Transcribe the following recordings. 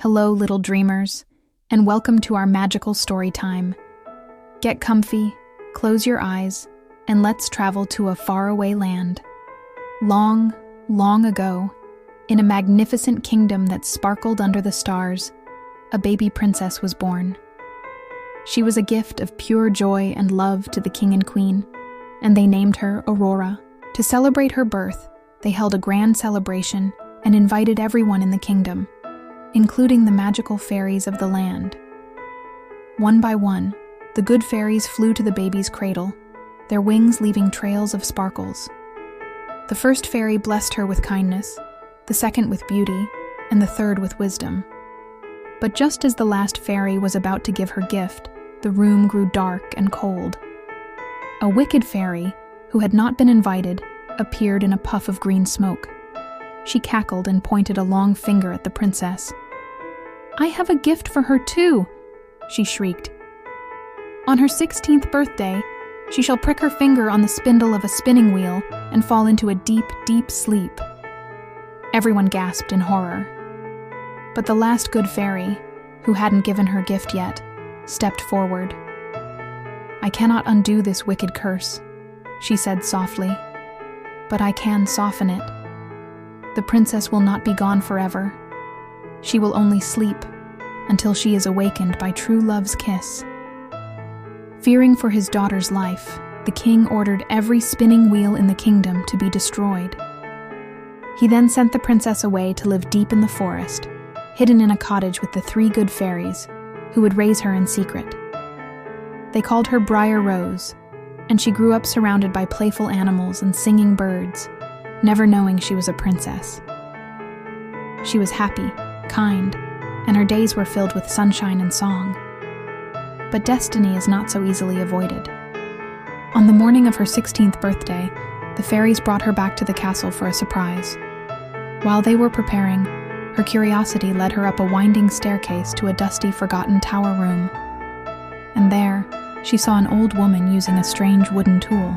Hello, little dreamers, and welcome to our magical story time. Get comfy, close your eyes, and let's travel to a faraway land. Long, long ago, in a magnificent kingdom that sparkled under the stars, a baby princess was born. She was a gift of pure joy and love to the king and queen, and they named her Aurora. To celebrate her birth, they held a grand celebration and invited everyone in the kingdom, including the magical fairies of the land. One by one, the good fairies flew to the baby's cradle, their wings leaving trails of sparkles. The first fairy blessed her with kindness, the second with beauty, and the third with wisdom. But just as the last fairy was about to give her gift, the room grew dark and cold. A wicked fairy, who had not been invited, appeared in a puff of green smoke. She cackled and pointed a long finger at the princess. "I have a gift for her too," she shrieked. "On her 16th birthday, she shall prick her finger on the spindle of a spinning wheel and fall into a deep, deep sleep." Everyone gasped in horror. But the last good fairy, who hadn't given her gift yet, stepped forward. "I cannot undo this wicked curse," she said softly, "but I can soften it. The princess will not be gone forever. She will only sleep until she is awakened by true love's kiss." Fearing for his daughter's life, the king ordered every spinning wheel in the kingdom to be destroyed. He then sent the princess away to live deep in the forest, hidden in a cottage with the three good fairies, who would raise her in secret. They called her Briar Rose, and she grew up surrounded by playful animals and singing birds, never knowing she was a princess. She was happy, kind, and her days were filled with sunshine and song. But destiny is not so easily avoided. On the morning of her 16th birthday, the fairies brought her back to the castle for a surprise. While they were preparing, her curiosity led her up a winding staircase to a dusty, forgotten tower room. And there, she saw an old woman using a strange wooden tool.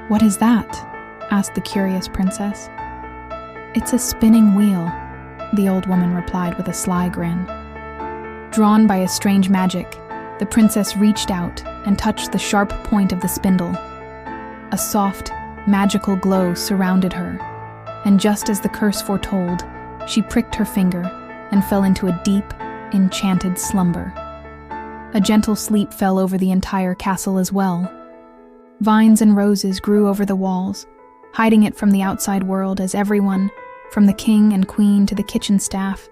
"What is that?" asked the curious princess. "It's a spinning wheel," the old woman replied with a sly grin. Drawn by a strange magic, the princess reached out and touched the sharp point of the spindle. A soft, magical glow surrounded her, and just as the curse foretold, she pricked her finger and fell into a deep, enchanted slumber. A gentle sleep fell over the entire castle as well. Vines and roses grew over the walls, hiding it from the outside world as everyone, from the king and queen to the kitchen staff,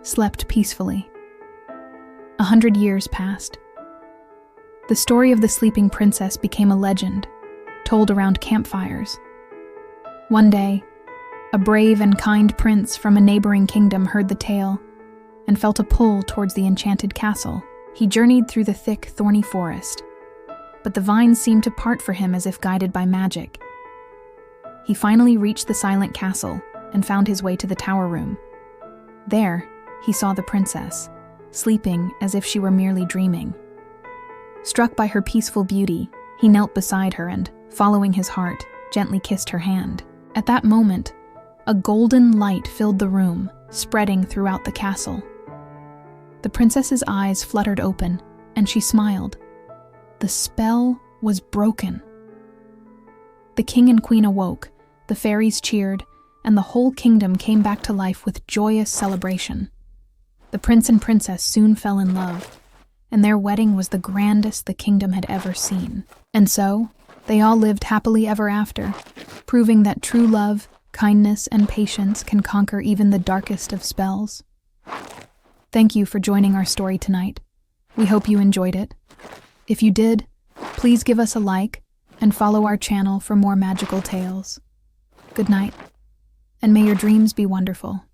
slept peacefully. 100 years passed. The story of the sleeping princess became a legend, told around campfires. One day, a brave and kind prince from a neighboring kingdom heard the tale and felt a pull towards the enchanted castle. He journeyed through the thick, thorny forest, but the vines seemed to part for him as if guided by magic. He finally reached the silent castle and found his way to the tower room. There, he saw the princess, sleeping as if she were merely dreaming. Struck by her peaceful beauty, he knelt beside her and, following his heart, gently kissed her hand. At that moment, a golden light filled the room, spreading throughout the castle. The princess's eyes fluttered open, and she smiled. The spell was broken. The king and queen awoke, the fairies cheered, and the whole kingdom came back to life with joyous celebration. The prince and princess soon fell in love, and their wedding was the grandest the kingdom had ever seen. And so, they all lived happily ever after, proving that true love, kindness, and patience can conquer even the darkest of spells. Thank you for joining our story tonight. We hope you enjoyed it. If you did, please give us a like and follow our channel for more magical tales. Good night, and may your dreams be wonderful.